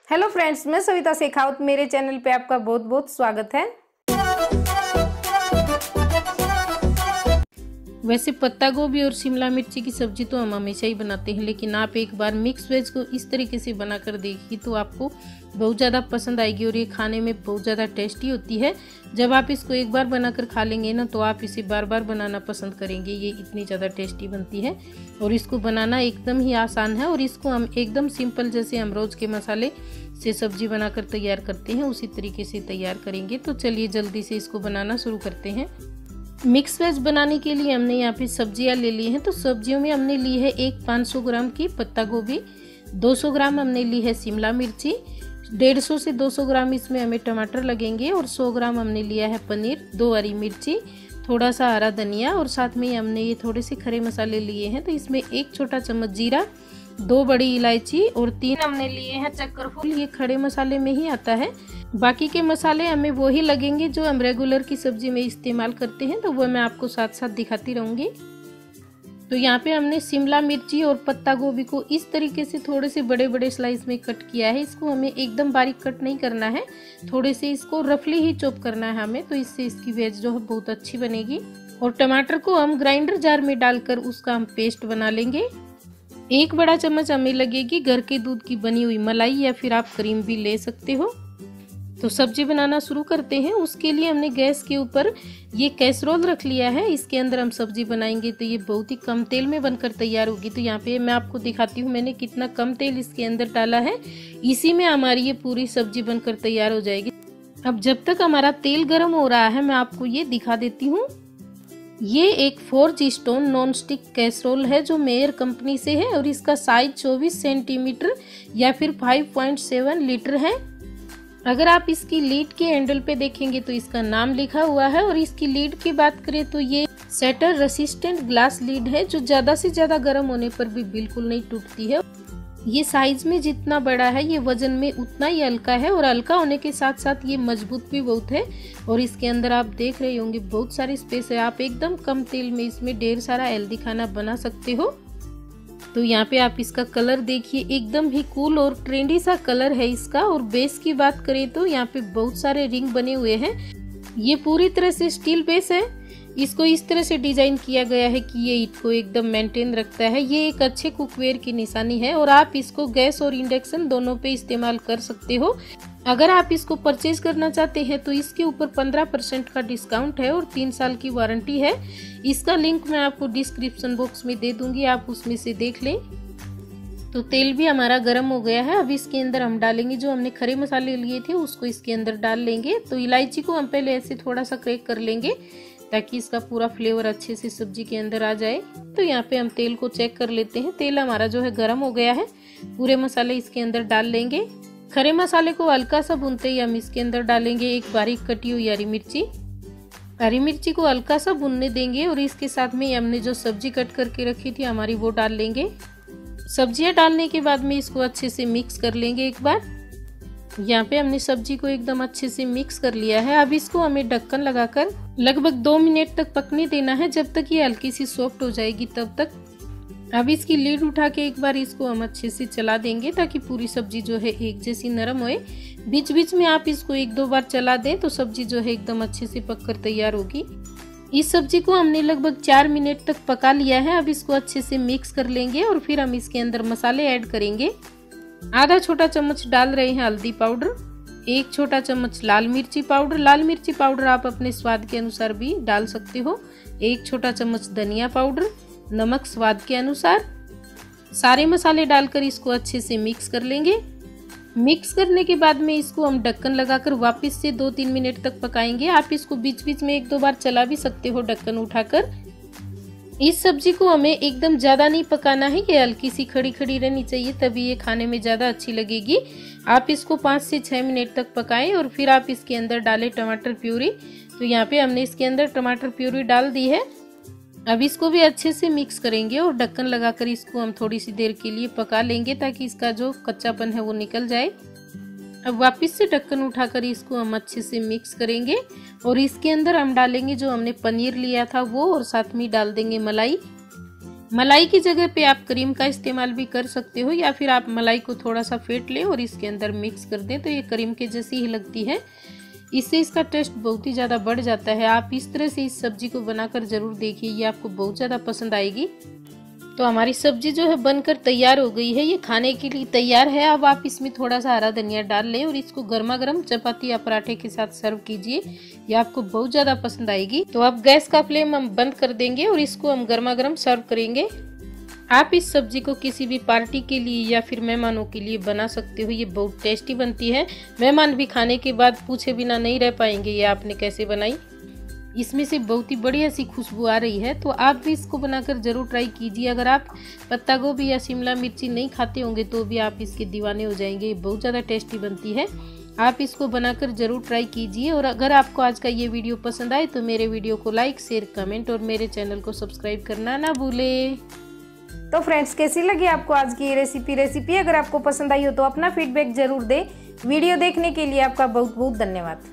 Hello friends, मैं सविता शेखावत। मेरे channel पे आपका बहुत बहुत स्वागत है। वैसे पत्ता गोभी और शिमला मिर्ची की सब्जी तो हम हमेशा ही बनाते हैं, लेकिन आप एक बार मिक्स वेज को इस तरीके से बनाकर देखिए तो आपको बहुत ज़्यादा पसंद आएगी और ये खाने में बहुत ज़्यादा टेस्टी होती है। जब आप इसको एक बार बनाकर खा लेंगे ना तो आप इसे बार बार बनाना पसंद करेंगे। ये इतनी ज़्यादा टेस्टी बनती है और इसको बनाना एकदम ही आसान है और इसको हम एकदम सिंपल जैसे हम रोज़ के मसाले से सब्जी बनाकर तैयार करते हैं उसी तरीके से तैयार करेंगे। तो चलिए जल्दी से इसको बनाना शुरू करते हैं। मिक्स वेज बनाने के लिए हमने यहाँ पे सब्जियाँ ले ली हैं। तो सब्जियों में हमने ली है एक 500 ग्राम की पत्ता गोभी, 200 ग्राम हमने ली है शिमला मिर्ची, 150 से 200 ग्राम इसमें हमें टमाटर लगेंगे और 100 ग्राम हमने लिया है पनीर, 2 हरी मिर्ची, थोड़ा सा हरा धनिया और साथ में हमने ये थोड़े से खड़े मसाले लिए हैं। तो इसमें 1 छोटा चम्मच जीरा, 2 बड़ी इलायची और 3 हमने लिए हैं चक्कर फूल। ये खड़े मसाले में ही आता है। बाकी के मसाले हमें वही लगेंगे जो हम रेगुलर की सब्जी में इस्तेमाल करते हैं, तो वो मैं आपको साथ साथ दिखाती रहूंगी। तो यहाँ पे हमने शिमला मिर्ची और पत्ता गोभी को इस तरीके से थोड़े से बड़े बड़े स्लाइस में कट किया है। इसको हमें एकदम बारीक कट नहीं करना है, थोड़े से इसको रफली ही चॉप करना है हमें, तो इससे इसकी वेज जो है बहुत अच्छी बनेगी। और टमाटर को हम ग्राइंडर जार में डालकर उसका हम पेस्ट बना लेंगे। 1 बड़ा चम्मच हमें लगेगी घर के दूध की बनी हुई मलाई या फिर आप क्रीम भी ले सकते हो। तो सब्जी बनाना शुरू करते हैं। उसके लिए हमने गैस के ऊपर ये कैसरोल रख लिया है। इसके अंदर हम सब्जी बनाएंगे तो ये बहुत ही कम तेल में बनकर तैयार होगी। तो यहाँ पे मैं आपको दिखाती हूँ मैंने कितना कम तेल इसके अंदर डाला है। इसी में हमारी ये पूरी सब्जी बनकर तैयार हो जाएगी। अब जब तक हमारा तेल गर्म हो रहा है मैं आपको ये दिखा देती हूँ। ये एक 4G stone non stick casserole है जो मेयर कंपनी से है और इसका साइज 24 सेंटीमीटर या फिर 5.7 लीटर है। अगर आप इसकी लीड के हैंडल पे देखेंगे तो इसका नाम लिखा हुआ है। और इसकी लीड की बात करें तो ये सेटर रेसिस्टेंट ग्लास लीड है जो ज्यादा से ज्यादा गर्म होने पर भी बिल्कुल नहीं टूटती है। ये साइज में जितना बड़ा है ये वजन में उतना ही हल्का है और हल्का होने के साथ साथ ये मजबूत भी बहुत है। और इसके अंदर आप देख रहे होंगे बहुत सारी स्पेस है। आप एकदम कम तेल में इसमें ढेर सारा हेल्दी खाना बना सकते हो। तो यहाँ पे आप इसका कलर देखिए, एकदम ही कूल और ट्रेंडी सा कलर है इसका। और बेस की बात करें तो यहाँ पे बहुत सारे रिंग बने हुए हैं। ये पूरी तरह से स्टील बेस है। इसको इस तरह से डिजाइन किया गया है कि ये ईट को एकदम मेंटेन रखता है। ये एक अच्छे कुकवेयर की निशानी है और आप इसको गैस और इंडक्शन दोनों पे इस्तेमाल कर सकते हो। अगर आप इसको परचेज करना चाहते हैं तो इसके ऊपर 15% का डिस्काउंट है और 3 साल की वारंटी है। इसका लिंक मैं आपको डिस्क्रिप्शन बॉक्स में दे दूंगी, आप उसमें से देख लें। तो तेल भी हमारा गर्म हो गया है। अब इसके अंदर हम डालेंगे जो हमने खड़े मसाले लिए थे उसको इसके अंदर डाल लेंगे। तो इलायची को हम पहले ऐसे थोड़ा सा क्रैक कर लेंगे ताकि इसका पूरा फ्लेवर अच्छे से सब्जी के अंदर आ जाए। तो यहाँ पे हम तेल को चेक कर लेते हैं। तेल हमारा जो है गर्म हो गया है। पूरे मसाले इसके अंदर डाल लेंगे। खड़े मसाले को हल्का सा भूनते ही हम इसके अंदर डालेंगे एक बारीक कटी हुई हरी मिर्ची। हरी मिर्ची को हल्का सा भूनने देंगे और इसके साथ में हमने जो सब्जी कट करके रखी थी हमारी वो डाल लेंगे। सब्जियां डालने के बाद में इसको अच्छे से मिक्स कर लेंगे एक बार। यहाँ पे हमने सब्जी को एकदम अच्छे से मिक्स कर लिया है। अब इसको हमें ढक्कन लगाकर लगभग 2 मिनट तक पकने देना है, जब तक ये हल्की सी सॉफ्ट हो जाएगी तब तक। अब इसकी लीड उठा के एक बार इसको हम अच्छे से चला देंगे ताकि पूरी सब्जी जो है एक जैसी नरम होए। बीच बीच में आप इसको 1-2 बार चला दें तो सब्जी जो है एकदम अच्छे से पककर तैयार होगी। इस सब्जी को हमने लगभग 4 मिनट तक पका लिया है। अब इसको अच्छे से मिक्स कर लेंगे और फिर हम इसके अंदर मसाले ऐड करेंगे। आधा छोटा चम्मच डाल रहे हैं हल्दी पाउडर, 1 छोटा चम्मच लाल मिर्ची पाउडर। लाल मिर्ची पाउडर आप अपने स्वाद के अनुसार भी डाल सकते हो। 1 छोटा चम्मच धनिया पाउडर, नमक स्वाद के अनुसार। सारे मसाले डालकर इसको अच्छे से मिक्स कर लेंगे। मिक्स करने के बाद में इसको हम ढक्कन लगाकर वापस से 2-3 मिनट तक पकाएंगे। आप इसको बीच बीच में 1-2 बार चला भी सकते हो ढक्कन उठाकर। इस सब्जी को हमें एकदम ज्यादा नहीं पकाना है, ये हल्की सी खड़ी खड़ी रहनी चाहिए, तभी ये खाने में ज्यादा अच्छी लगेगी। आप इसको 5 से 6 मिनट तक पकाएं और फिर आप इसके अंदर डालें टमाटर प्यूरी। तो यहाँ पे हमने इसके अंदर टमाटर प्यूरी डाल दी है। अब इसको भी अच्छे से मिक्स करेंगे और ढक्कन लगाकर इसको हम थोड़ी सी देर के लिए पका लेंगे ताकि इसका जो कच्चापन है वो निकल जाए। अब वापस से ढक्कन उठाकर इसको हम अच्छे से मिक्स करेंगे और इसके अंदर हम डालेंगे जो हमने पनीर लिया था वो, और साथ में डाल देंगे मलाई। मलाई की जगह पे आप क्रीम का इस्तेमाल भी कर सकते हो, या फिर आप मलाई को थोड़ा सा फेंट लें और इसके अंदर मिक्स कर दें तो ये क्रीम के जैसी ही लगती है। इससे इसका टेस्ट बहुत ही ज़्यादा बढ़ जाता है। आप इस तरह से इस सब्जी को बनाकर ज़रूर देखिए, ये आपको बहुत ज़्यादा पसंद आएगी। तो हमारी सब्जी जो है बनकर तैयार हो गई है, ये खाने के लिए तैयार है। अब आप इसमें थोड़ा सा हरा धनिया डाल लें और इसको गर्मा गर्म चपाती या पराठे के साथ सर्व कीजिए, ये आपको बहुत ज़्यादा पसंद आएगी। तो अब गैस का फ्लेम हम बंद कर देंगे और इसको हम गर्मा गर्म सर्व करेंगे। आप इस सब्जी को किसी भी पार्टी के लिए या फिर मेहमानों के लिए बना सकते हो, ये बहुत टेस्टी बनती है। मेहमान भी खाने के बाद पूछे बिना नहीं रह पाएंगे ये आपने कैसे बनाई। इसमें से बहुत ही बढ़िया सी खुशबू आ रही है। तो आप भी इसको बनाकर ज़रूर ट्राई कीजिए। अगर आप पत्ता गोभी या शिमला मिर्ची नहीं खाते होंगे तो भी आप इसके दीवाने हो जाएंगे, ये बहुत ज़्यादा टेस्टी बनती है। आप इसको बनाकर ज़रूर ट्राई कीजिए। और अगर आपको आज का ये वीडियो पसंद आए तो मेरे वीडियो को लाइक, शेयर, कमेंट और मेरे चैनल को सब्सक्राइब करना ना भूलें। तो फ्रेंड्स, कैसी लगी आपको आज की ये रेसिपी? अगर आपको पसंद आई हो तो अपना फीडबैक जरूर दें। वीडियो देखने के लिए आपका बहुत बहुत धन्यवाद।